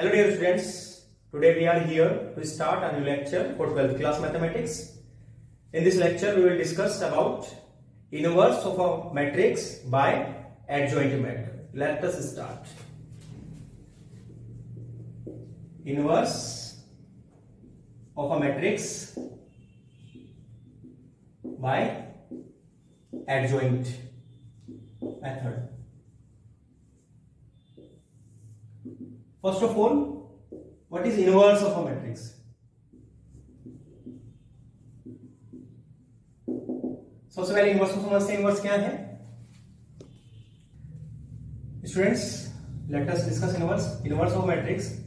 Hello dear students, today we are here to start a new lecture for 12th class mathematics. In this lecture we will discuss about inverse of a matrix by adjoint method. Let us start. Inverse of a matrix by adjoint method. First of all, what is inverse of a matrix? सबसे पहले inverse को समझते हैं. Inverse क्या है? Students, let us discuss inverse. Inverse of matrix.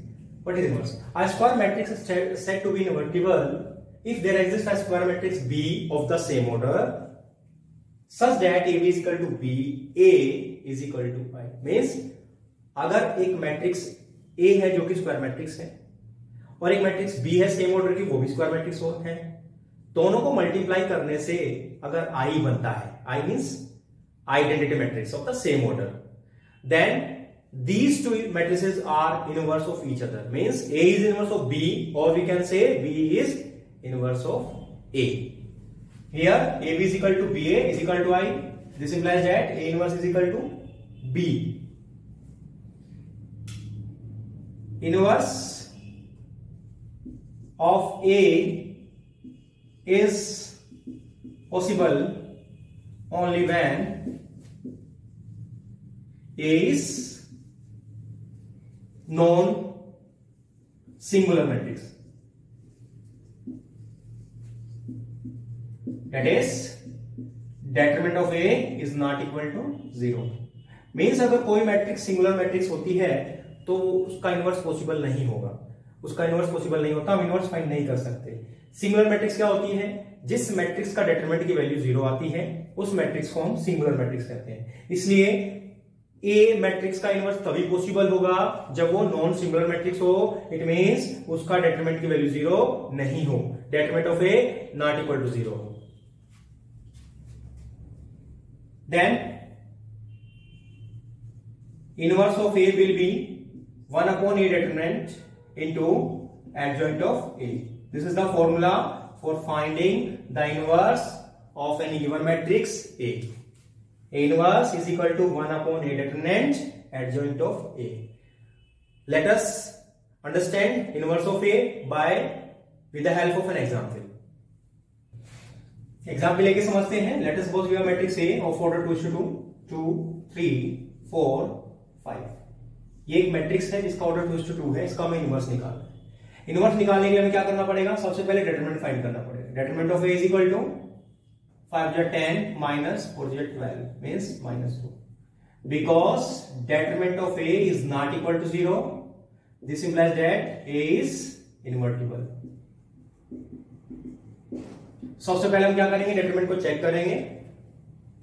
What is inverse? A square matrix is said to be invertible if there exists a square matrix B of the same order such that AB is equal to B, A is equal to I. Means अगर एक matrix A है जो कि square matrix है और एक matrix B है same order की, वो भी स्क्वायर मैट्रिक्स है, दोनों को मल्टीप्लाई करने से अगर I बनता है, I means identity matrix of the same order, then these two matrices are inverse of each other. Means A is inverse of B, or we can say B is inverse of A. Here AB is equal to BA is equal to I. This implies that A inverse is equal to B. Inverse of A is possible only when A is non-singular matrix. That is, determinant of A is not equal to 0. Means अगर कोई matrix singular matrix होती है तो उसका inverse possible नहीं होगा. उसका inverse possible नहीं होता, हम इनवर्स फाइंड नहीं कर सकते. सिंगुलर मैट्रिक्स क्या होती है? जिस मैट्रिक्स का डिटरमिनेंट की वैल्यू 0 आती है उस मैट्रिक्स को हम सिंगुलर मैट्रिक्स कहते हैं. इसलिए ए मैट्रिक्स का इनवर्स तभी पॉसिबल होगा जब वो नॉन सिंगुलर मैट्रिक्स हो. इट मींस उसका डिटरमिनेंट की वैल्यू 0 नहीं हो, determinant of A not equal to 0 हो. Then inverse of A will be 1 upon A determinant into adjoint of A. This is the formula for finding the inverse of any given matrix A. A inverse is equal to 1 upon A determinant adjoint of A. Let us understand inverse of A with the help of an example. Example लेके समझते हैं. Let us suppose we have matrix A of order 2:2, 2, 3, 4, 5. ये एक matrix है जिसका order 2:2 है. इसका हमें इनवर्स निकालना है. इनवर्स निकालने के लिए हमें क्या करना पड़ेगा? सबसे पहले डिटरमिनेंट फाइंड करना पड़ेगा. Determinant of A is equal to 5 10 minus 4 12 means -2. Because determinant of a is not equal to 0, this implies that a is invertible. सबसे पहले हम क्या करेंगे? डिटरमिनेंट को चेक करेंगे.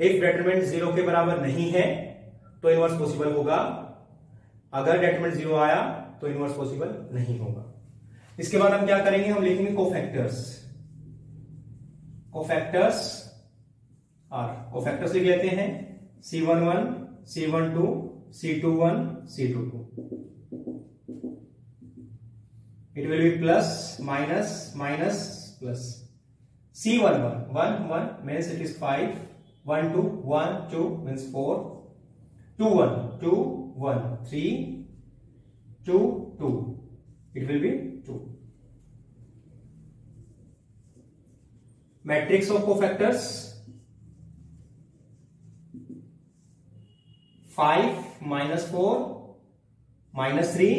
इफ डिटरमिनेंट 0 के बराबर नहीं है तो इनवर्स पॉसिबल होगा. अगर डिटरमिनेंट 0 आया तो इनवर्स पॉसिबल नहीं होगा. इसके बाद हम क्या करेंगे? हम लिखेंगे कोफैक्टर्स. कोफैक्टर्स लिख लेते हैं. C11, C12, C21, C22. It will be plus, minus, minus, plus. C11, 1 1 means it is 5. 1 2 1 2 means 4. 2 1 2 1 3 2 2. It will be 2. Matrix of cofactors 5 minus 4 minus 3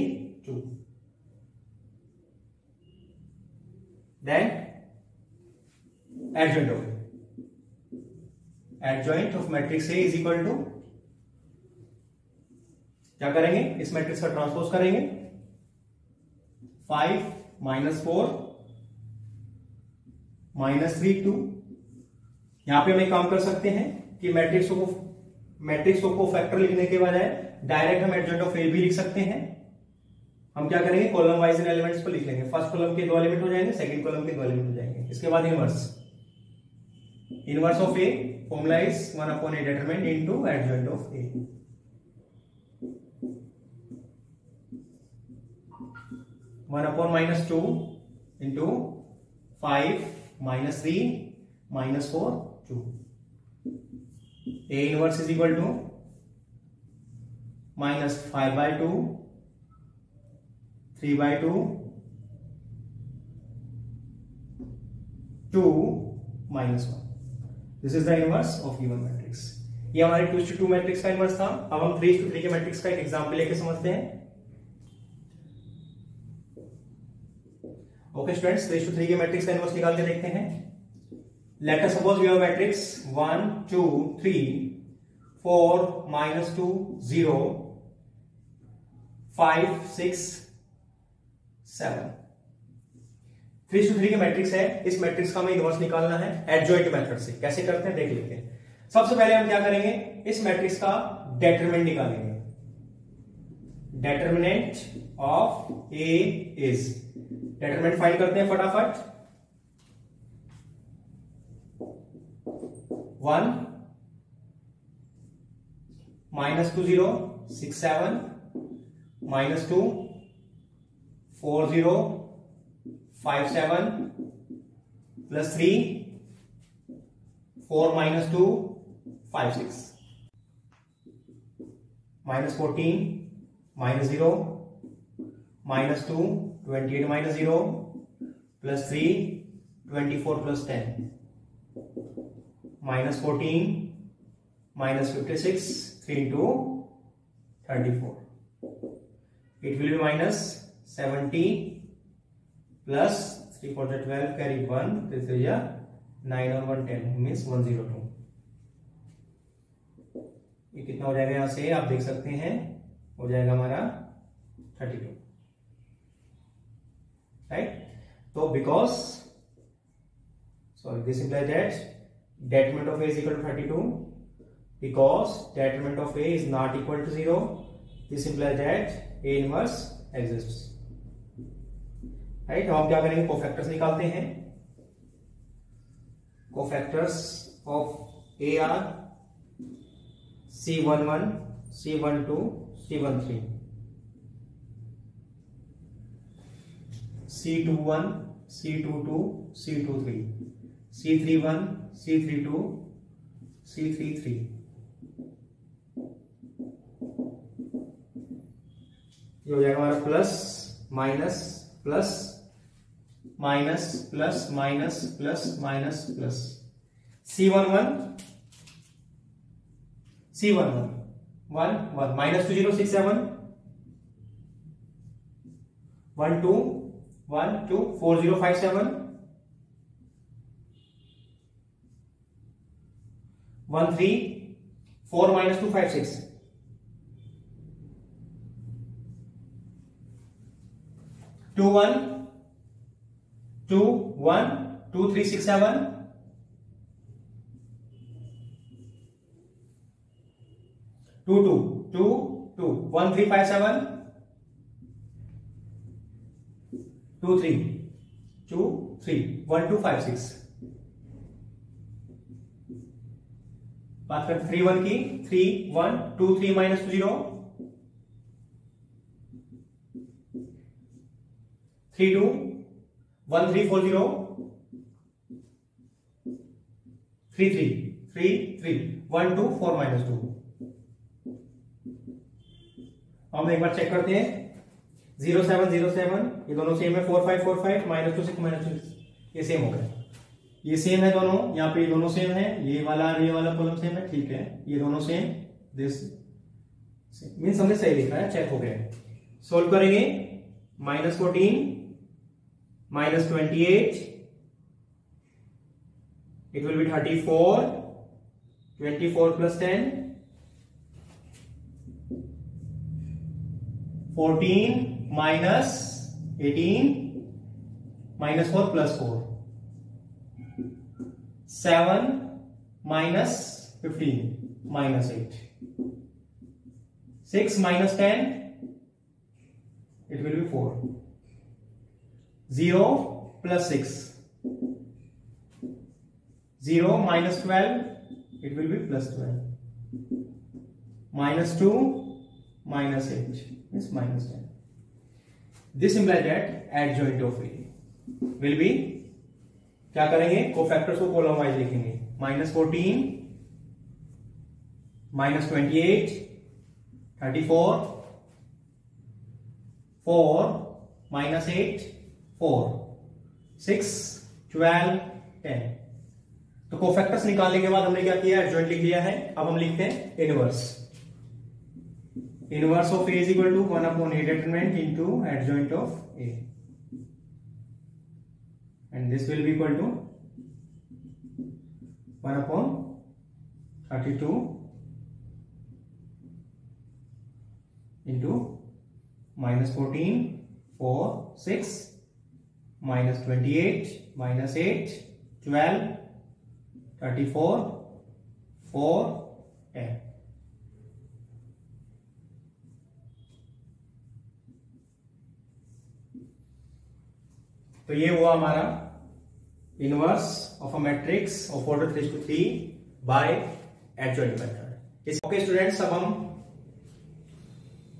2. Then adjoint of matrix A is equal to, क्या करेंगे? इस matrix का transpose करेंगे. 5 minus 4 minus 3 2. यहां पे हम एक काम कर सकते हैं कि मैट्रिक्स को फैक्टर लिखने के बजाय डायरेक्ट हम एडजॉइंट ऑफ ए भी लिख सकते हैं. हम क्या करेंगे? कॉलम वाइज इन एलिमेंट्स को लिख लेंगे. फर्स्ट कॉलम के 2 एलिमेंट हो जाएंगे, सेकंड कॉलम के 2 एलिमेंट हो जाएंगे. इसके बाद inverse of A formula is 1 upon a determinant into adjoint of A. 1 upon minus 2 into 5 minus 3 minus 4 2. A inverse is equal to minus 5 by 2 3 by 2 2 minus 1. This is the inverse of given matrix. ये हमारे 2:2 matrix का inverse था. अब हम 3:3 के matrix का एक example लेके समझते हैं. ओके स्टूडेंट्स, 3:3 के मैट्रिक्स का इनवर्स निकाल के देखते हैं. Let us suppose we have matrix 1 2 3 4 -2 0 5 6 7. 3:3 के मैट्रिक्स है. इस मैट्रिक्स का हमें इनवर्स निकालना है एडजॉइंट मेथड से. कैसे करते हैं देख लेते हैं. सबसे पहले हम क्या करेंगे, इस मैट्रिक्स का डेटरमिनेंट निकालेंगे. Determinant of A is, determinant find करते हैं फटाफट. 1 -2 0 6 7 -2 4 0 5 7 plus 3 4 -2 5 6 -14 -0 -2 28 -0 plus 3 24 plus 10 -14 -56 3 into 34. It will be minus 70 plus 3 for the 12 carry 1. This is a 9 और 1 10 means 102. ये कितना हो जाएगा, यहां से आप देख सकते हैं हो जाएगा हमारा 32, राइट. तो because sorry this implies that determinant of A is equal to 32. Because determinant of A is not equal to 0, this implies that A inverse exists, right. हम क्या करेंगे, कोफैक्टर्स निकालते हैं. Cofactors of A are C11 C12 C13 C21 C22 C23 C31 C32 C33. ये हो जाएगा हमारा plus minus plus minus plus minus plus minus plus. C11 1 1 -2 0 6 7 1 2 1 2 4 0 5 7 1 3 4 -2 5 6 2 1 2 1 2 3 6 7 2 2 2 2 1 3 5 7 2 3 2 3 1 2 5 6. बात करते 3 1 की 3 1 2 3 -2 0 3 2 1 3 4 0 3 3 3 3 1 2 4 -2. हम एक बार चेक करते हैं. 0 7 0 7 ये दोनों सेम है. 4 5 4 5 -2 6 -2 ये सेम हो गए. ये सेम है दोनों. यहाँ पे ये दोनों सेम है. ये वाला कॉलम सेम है. ठीक है, ये दोनों सेम. दिस मीन्स हमने सही लिखा है, चेक हो गया. सोल्व करेंगे. -14 -28 it will be 34 24 plus 10 14 minus 18 minus 4 plus 4 7 minus 15 minus 8 6 minus 10 it will be 4 0 plus 6 0 minus 12 it will be plus 12 minus 2 minus 8 is minus 10. This implies that adjoint of A will B, क्या करेंगे, cofactors को column wise लिखेंगे, -14, -28, 34, 4, -8, 4, 6, 12, 10। तो cofactors निकालने के बाद हमने क्या किया, एडजॉइंट लिख लिया है। अब हम लिखते हैं inverse. Inverse of A is equal to 1/a determinant into adjoint of A, and this will be equal to 1/32 into -14, 4, 6, -28, -8, 12, 34, 4, 10। तो ये हुआ हमारा inverse of a matrix of order 3 by adjoint method. Okay students, अब हम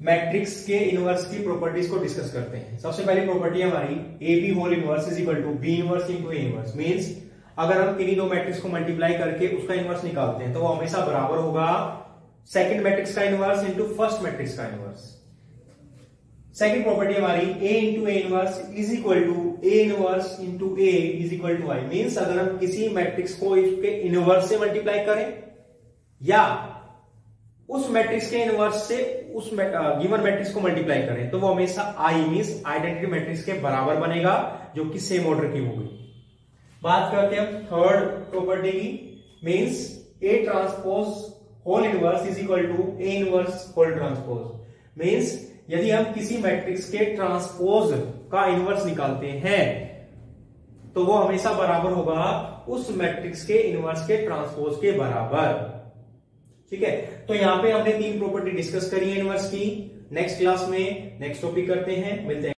matrix के inverse की properties को discuss करते हैं। सबसे पहली प्रॉपर्टी हमारी A B whole inverse is equal to B inverse into A inverse. Means अगर हम किन्हीं दो मैट्रिक्स को मल्टीप्लाई करके उसका इनवर्स निकालते हैं तो वो हमेशा बराबर होगा सेकंड मैट्रिक्स का इनवर्स इंटू फर्स्ट मैट्रिक्स का इनवर्स। सेकंड प्रॉपर्टी हमारी A into A inverse is equal to A inverse into A is equal to I. Means अगर हम किसी मैट्रिक्स को इसके इनवर्स से मल्टीप्लाई करें या उस मैट्रिक्स के इनवर्स से उस गिवन मैट्रिक्स को मल्टीप्लाई करें तो वो हमेशा आई मींस आइडेंटिटी मैट्रिक्स के बराबर बनेगा, जो कि सेम ऑर्डर की होगी। बात करते हैं हम थर्ड प्रॉपर्टी की। Means A transpose whole inverse is equal to A inverse whole transpose. Means यदि हम किसी मैट्रिक्स के ट्रांसपोज का इनवर्स निकालते हैं तो वो हमेशा बराबर होगा उस मैट्रिक्स के इनवर्स के ट्रांसपोज के बराबर। ठीक है, तो यहां पे हमने 3 प्रॉपर्टी डिस्कस करी है इनवर्स की। नेक्स्ट क्लास में नेक्स्ट टॉपिक करते हैं, मिलते हैं।